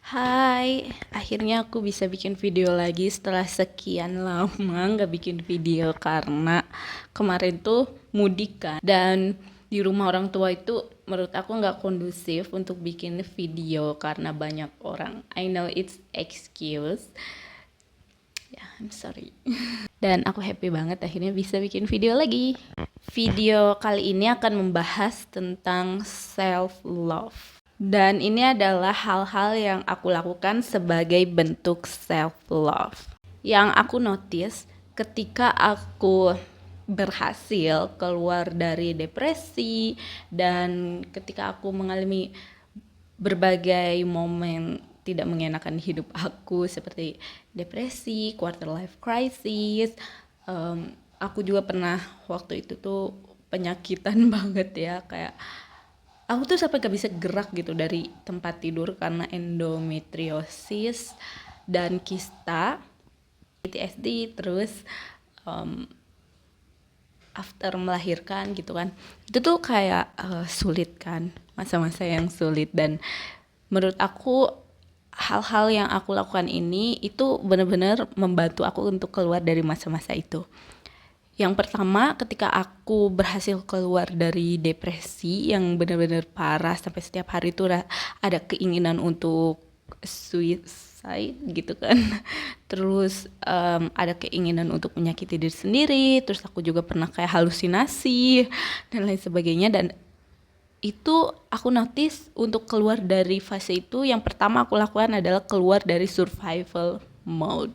Hai, akhirnya aku bisa bikin video lagi setelah sekian lama nggak bikin video karena kemarin tuh mudik kan. Dan di rumah orang tua itu menurut aku nggak kondusif untuk bikin video karena banyak orang. I know it's excuse. Ya, I'm sorry. Dan aku happy banget akhirnya bisa bikin video lagi. Video kali ini akan membahas tentang self love. Dan ini adalah hal-hal yang aku lakukan sebagai bentuk self love. Yang aku notice ketika aku berhasil keluar dari depresi dan ketika aku mengalami berbagai momen tidak mengenakan hidup aku seperti depresi, quarter life crisis. Aku juga pernah waktu itu tuh penyakitan banget ya, kayak aku tuh sampai gak bisa gerak gitu dari tempat tidur karena endometriosis dan kista, PTSD, terus after melahirkan gitu kan. Itu tuh kayak sulit kan, masa-masa yang sulit. Dan menurut aku hal-hal yang aku lakukan ini itu benar-benar membantu aku untuk keluar dari masa-masa itu. Yang pertama, ketika aku berhasil keluar dari depresi yang benar-benar parah sampai setiap hari itu ada keinginan untuk suicide gitu kan. Terus ada keinginan untuk menyakiti diri sendiri. Terus aku juga pernah kayak halusinasi dan lain sebagainya. Dan itu aku notice untuk keluar dari fase itu, yang pertama aku lakukan adalah keluar dari survival mode.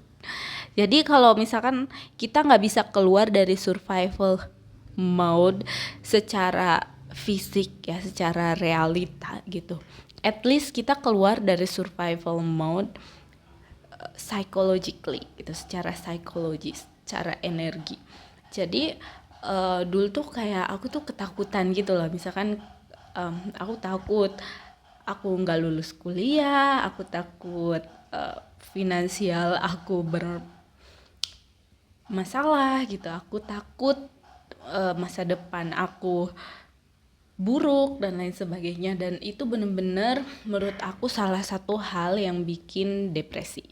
Jadi kalau misalkan kita nggak bisa keluar dari survival mode secara fisik ya, secara realita gitu, at least kita keluar dari survival mode psychologically gitu, secara psikologis, secara energi. Jadi dulu tuh kayak aku tuh ketakutan gitu loh, misalkan aku takut aku nggak lulus kuliah, aku takut finansial aku bermasalah gitu, aku takut masa depan aku buruk dan lain sebagainya. Dan itu bener-bener menurut aku salah satu hal yang bikin depresi,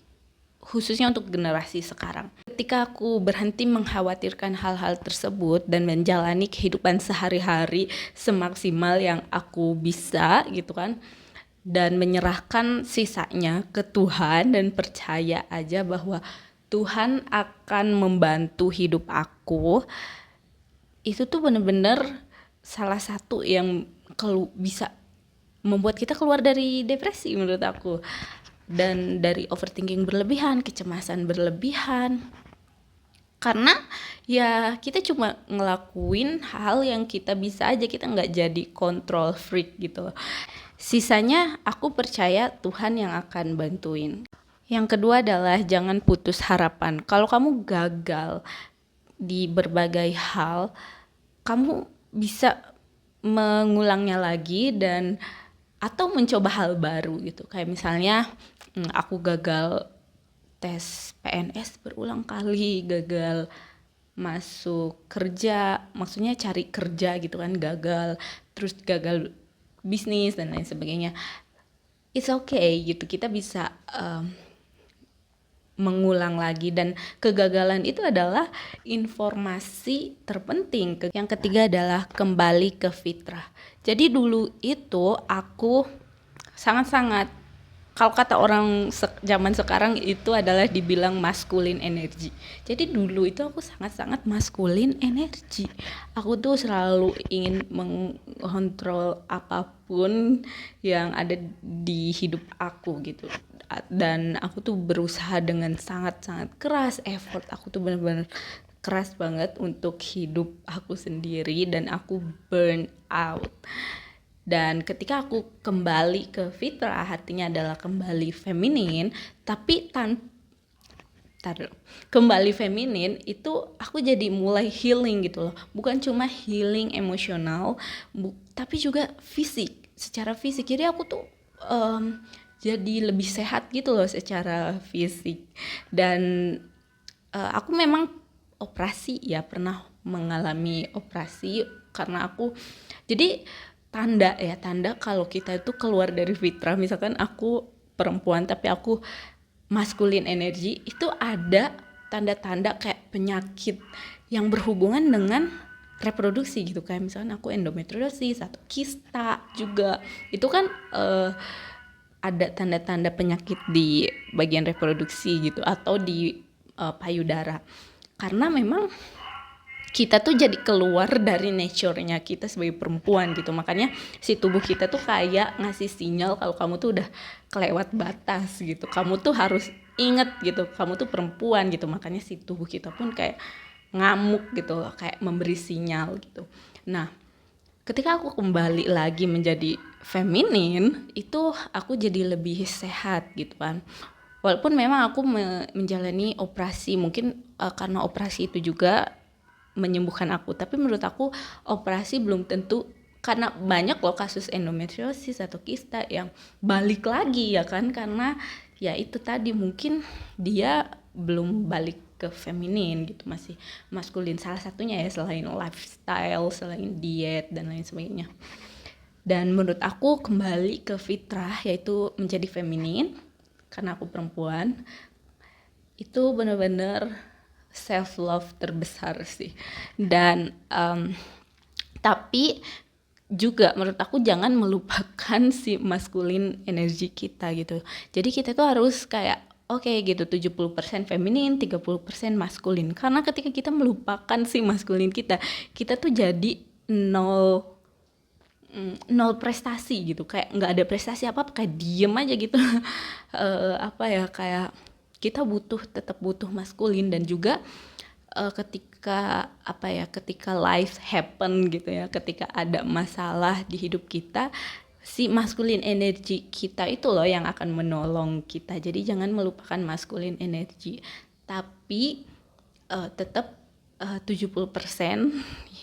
khususnya untuk generasi sekarang. Ketika aku berhenti mengkhawatirkan hal-hal tersebut dan menjalani kehidupan sehari-hari semaksimal yang aku bisa gitu kan, dan menyerahkan sisanya ke Tuhan dan percaya aja bahwa Tuhan akan membantu hidup aku, itu tuh bener-bener salah satu yang bisa membuat kita keluar dari depresi menurut aku. Dan dari overthinking berlebihan, kecemasan berlebihan, karena ya kita cuma ngelakuin hal yang kita bisa aja, kita nggak jadi control freak gitu. Sisanya aku percaya Tuhan yang akan bantuin. Yang kedua adalah jangan putus harapan. Kalau kamu gagal di berbagai hal, kamu bisa mengulangnya lagi dan atau mencoba hal baru gitu. Kayak misalnya aku gagal tes PNS berulang kali, gagal masuk kerja, maksudnya cari kerja gitu kan, gagal, terus gagal bisnis dan lain sebagainya. It's okay gitu, kita bisa mengulang lagi, dan kegagalan itu adalah informasi terpenting. Yang ketiga adalah kembali ke fitrah. Jadi dulu itu aku sangat-sangat, kalau kata orang zaman sekarang itu adalah dibilang maskulin energi. Jadi dulu itu aku sangat-sangat maskulin energi. Aku tuh selalu ingin mengontrol apapun yang ada di hidup aku gitu. Dan aku tuh berusaha dengan sangat-sangat keras, effort aku tuh benar-benar keras banget untuk hidup aku sendiri, dan aku burn out. Dan ketika aku kembali ke fitrah, artinya adalah kembali feminin, tapi kembali feminin itu aku jadi mulai healing gitu loh. Bukan cuma healing emosional, tapi juga fisik, secara fisik. Jadi aku tuh jadi lebih sehat gitu loh secara fisik. Dan aku memang operasi ya, pernah mengalami operasi karena aku, jadi tanda kalau kita itu keluar dari fitrah, misalkan aku perempuan tapi aku maskulin energi, itu ada tanda-tanda kayak penyakit yang berhubungan dengan reproduksi gitu, kayak misalnya aku endometriosis atau kista juga, itu kan ada tanda-tanda penyakit di bagian reproduksi gitu atau di payudara, karena memang kita tuh jadi keluar dari nature-nya kita sebagai perempuan gitu. Makanya si tubuh kita tuh kayak ngasih sinyal kalau kamu tuh udah kelewat batas gitu. Kamu tuh harus inget gitu, kamu tuh perempuan gitu. Makanya si tubuh kita pun kayak ngamuk gitu, kayak memberi sinyal gitu. Nah, ketika aku kembali lagi menjadi feminin, itu aku jadi lebih sehat gitu kan. Walaupun memang aku menjalani operasi, mungkin karena operasi itu juga menyembuhkan aku, tapi menurut aku operasi belum tentu, karena banyak loh kasus endometriosis atau kista yang balik lagi ya kan, karena ya itu tadi mungkin dia belum balik ke feminin gitu, masih maskulin, salah satunya ya selain lifestyle, selain diet dan lain sebagainya. Dan menurut aku kembali ke fitrah, yaitu menjadi feminin karena aku perempuan, itu benar-benar self love terbesar sih. Dan tapi juga menurut aku jangan melupakan si maskulin energi kita gitu. Jadi kita tuh harus kayak oke gitu, 70% feminin, 30% maskulin. Karena ketika kita melupakan si maskulin kita tuh jadi nol prestasi gitu, kayak nggak ada prestasi apa-apa, kayak diem aja gitu. Apa ya, kayak kita tetap butuh maskulin. Dan juga ketika life happen gitu ya, ketika ada masalah di hidup kita, si maskulin energi kita itu loh yang akan menolong kita. Jadi jangan melupakan maskulin energi, tapi tetap 70%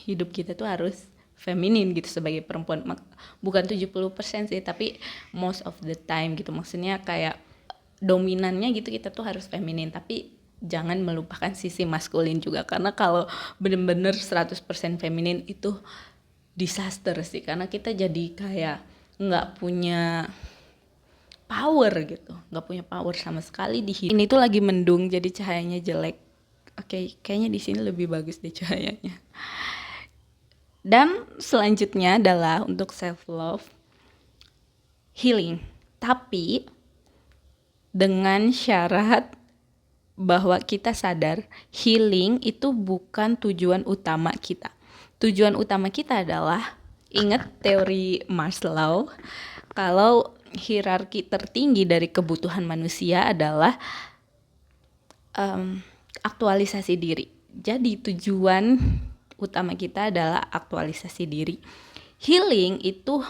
hidup kita tuh harus feminin gitu sebagai perempuan. Bukan 70% sih, tapi most of the time gitu, maksudnya kayak dominannya gitu kita tuh harus feminin, tapi jangan melupakan sisi maskulin juga, karena kalau bener-bener 100% feminin itu disaster sih, karena kita jadi kayak nggak punya power gitu, nggak punya power sama sekali di hidup. Ini tuh lagi mendung jadi cahayanya jelek. Oke, kayaknya di sini lebih bagus deh cahayanya. Dan selanjutnya adalah untuk self love, healing, tapi dengan syarat bahwa kita sadar healing itu bukan tujuan utama kita. Tujuan utama kita adalah, ingat teori Maslow, kalau hierarki tertinggi dari kebutuhan manusia adalah aktualisasi diri. Jadi tujuan utama kita adalah aktualisasi diri. Healing itu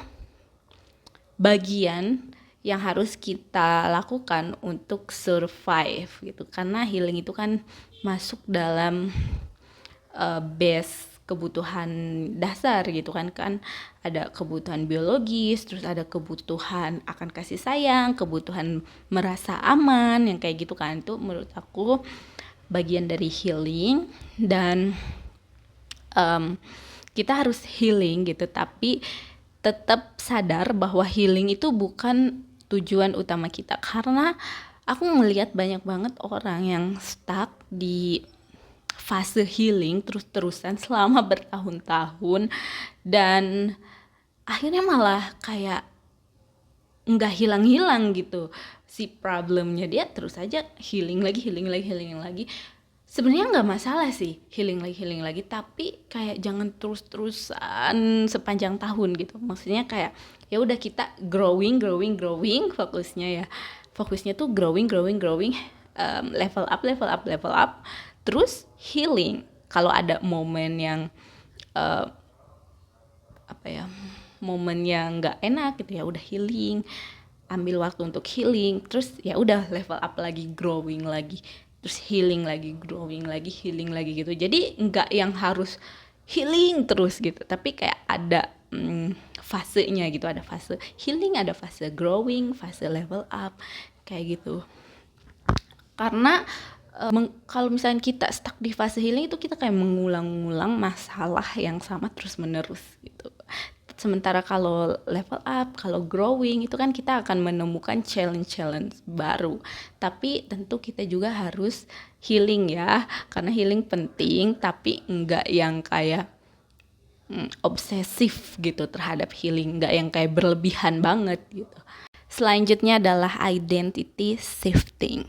bagian yang harus kita lakukan untuk survive gitu, karena healing itu kan masuk dalam base kebutuhan dasar gitu kan ada kebutuhan biologis, terus ada kebutuhan akan kasih sayang, kebutuhan merasa aman, yang kayak gitu kan. Itu menurut aku bagian dari healing. Dan kita harus healing gitu, tapi tetap sadar bahwa healing itu bukan tujuan utama kita. Karena aku melihat banyak banget orang yang stuck di fase healing terus-terusan selama bertahun-tahun, dan akhirnya malah kayak nggak hilang-hilang gitu si problemnya, dia terus aja healing lagi. Sebenarnya nggak masalah sih healing lagi, tapi kayak jangan terus-terusan sepanjang tahun gitu. Maksudnya kayak ya udah, kita growing, fokusnya tuh growing, level up, terus healing. Kalau ada momen yang momen yang nggak enak gitu, ya udah healing, ambil waktu untuk healing, terus ya udah level up lagi, growing lagi, terus healing lagi, growing lagi, healing lagi gitu. Jadi nggak yang harus healing terus gitu, tapi kayak ada fasenya gitu, ada fase healing, ada fase growing, fase level up, kayak gitu. Karena kalau misalnya kita stuck di fase healing itu kita kayak mengulang-ulang masalah yang sama terus menerus gitu. Sementara kalau level up, kalau growing itu kan kita akan menemukan challenge-challenge baru. Tapi tentu kita juga harus healing ya, karena healing penting, tapi enggak yang kayak obsesif gitu terhadap healing, enggak yang kayak berlebihan banget gitu. Selanjutnya adalah identity shifting.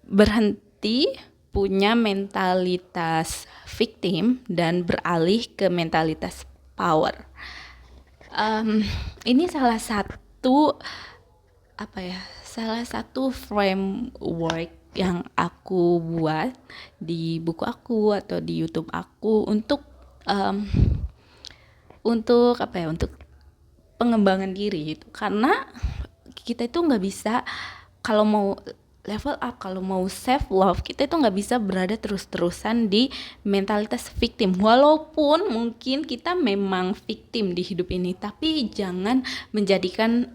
Berhenti punya mentalitas victim dan beralih ke mentalitas power. Ini salah satu framework yang aku buat di buku aku atau di YouTube aku untuk pengembangan diri gitu. Karena kita itu nggak bisa, kalau mau level up, kalau mau self love, kita itu nggak bisa berada terus-terusan di mentalitas victim. Walaupun mungkin kita memang victim di hidup ini, tapi jangan menjadikan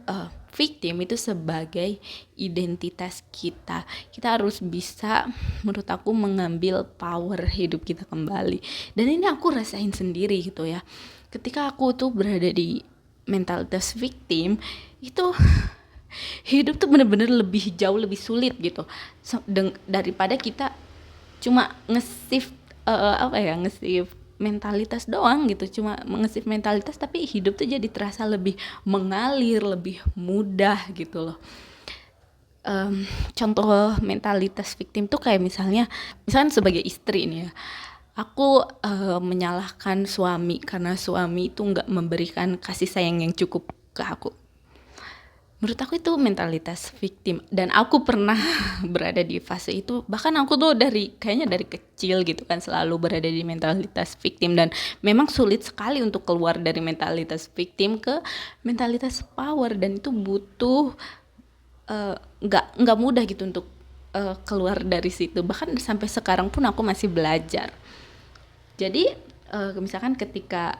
victim itu sebagai identitas kita. Kita harus bisa, menurut aku, mengambil power hidup kita kembali. Dan ini aku rasain sendiri gitu ya. Ketika aku tuh berada di mentalitas victim, itu hidup tuh bener-bener jauh lebih sulit gitu, daripada kita cuma nge-shift nge-shift mentalitas doang gitu, cuma nge-shift mentalitas tapi hidup tuh jadi terasa lebih mengalir, lebih mudah gitu loh. Contoh mentalitas victim tuh kayak misalnya sebagai istri nih ya, aku menyalahkan suami karena suami itu nggak memberikan kasih sayang yang cukup ke aku. Menurut aku itu mentalitas victim, dan aku pernah berada di fase itu. Bahkan aku tuh kayaknya dari kecil gitu kan selalu berada di mentalitas victim, dan memang sulit sekali untuk keluar dari mentalitas victim ke mentalitas power, dan itu butuh nggak mudah gitu untuk keluar dari situ. Bahkan sampai sekarang pun aku masih belajar. Jadi misalkan ketika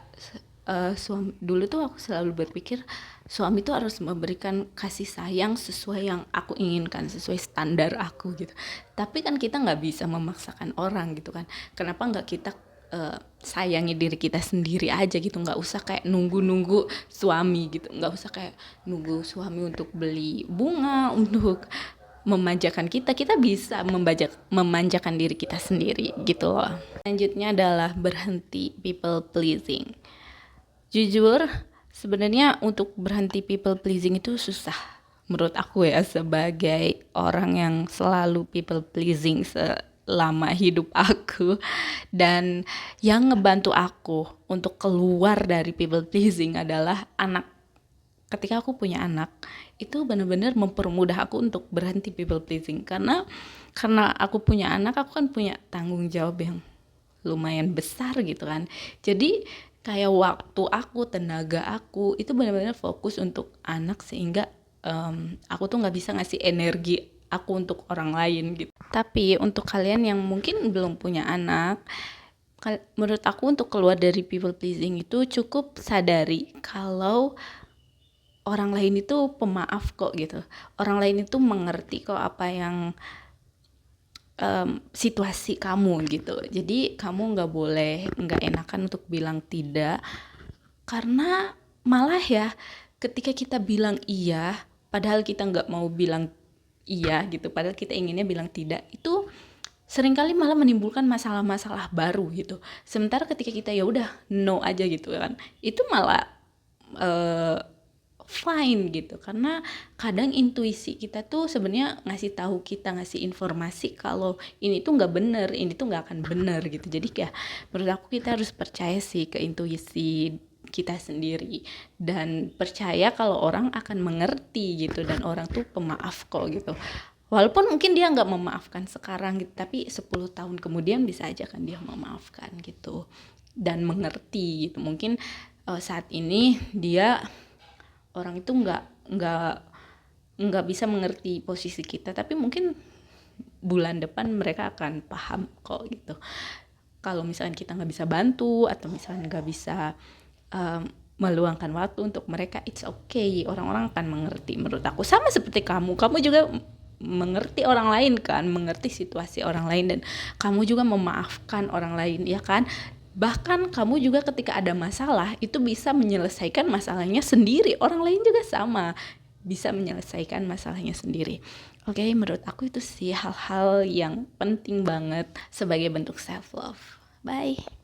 suami, dulu tuh aku selalu berpikir suami tuh harus memberikan kasih sayang sesuai yang aku inginkan, sesuai standar aku gitu. Tapi kan kita nggak bisa memaksakan orang gitu kan. Kenapa nggak kita sayangi diri kita sendiri aja gitu, nggak usah kayak nunggu suami gitu, nggak usah kayak nunggu suami untuk beli bunga, untuk memanjakan kita bisa memanjakan diri kita sendiri gitu loh. Selanjutnya adalah berhenti people pleasing. Jujur, sebenarnya untuk berhenti people pleasing itu susah menurut aku ya, sebagai orang yang selalu people pleasing selama hidup aku. Dan yang ngebantu aku untuk keluar dari people pleasing adalah anak. Ketika aku punya anak, itu benar-benar mempermudah aku untuk berhenti people pleasing, karena aku punya anak, aku kan punya tanggung jawab yang lumayan besar gitu kan. Jadi kayak waktu aku, tenaga aku itu benar-benar fokus untuk anak, sehingga aku tuh nggak bisa ngasih energi aku untuk orang lain gitu. Tapi untuk kalian yang mungkin belum punya anak, menurut aku untuk keluar dari people pleasing itu cukup sadari kalau orang lain itu pemaaf kok gitu. Orang lain itu mengerti kok apa yang situasi kamu gitu. Jadi kamu nggak enakan untuk bilang tidak, karena malah ya ketika kita bilang iya padahal kita nggak mau bilang iya gitu, padahal kita inginnya bilang tidak, itu seringkali malah menimbulkan masalah-masalah baru gitu. Sementara ketika kita ya udah no aja gitu kan, itu malah fine gitu, karena kadang intuisi kita tuh sebenarnya ngasih informasi kalau ini tuh nggak bener, ini tuh nggak akan bener gitu. Jadi ya menurut aku kita harus percaya sih ke intuisi kita sendiri, dan percaya kalau orang akan mengerti gitu, dan orang tuh pemaaf kok gitu. Walaupun mungkin dia nggak memaafkan sekarang gitu, tapi 10 tahun kemudian bisa aja kan dia memaafkan gitu dan mengerti gitu. Mungkin saat ini dia orang itu nggak bisa mengerti posisi kita, tapi mungkin bulan depan mereka akan paham kok gitu. Kalau misalnya kita nggak bisa bantu, atau misalnya nggak bisa meluangkan waktu untuk mereka, it's okay, orang-orang akan mengerti. Menurut aku sama seperti kamu juga mengerti orang lain kan, mengerti situasi orang lain, dan kamu juga memaafkan orang lain ya kan. Bahkan kamu juga ketika ada masalah itu bisa menyelesaikan masalahnya sendiri. Orang lain juga sama, bisa menyelesaikan masalahnya sendiri. Oke, menurut aku itu sih hal-hal yang penting banget sebagai bentuk self love. Bye.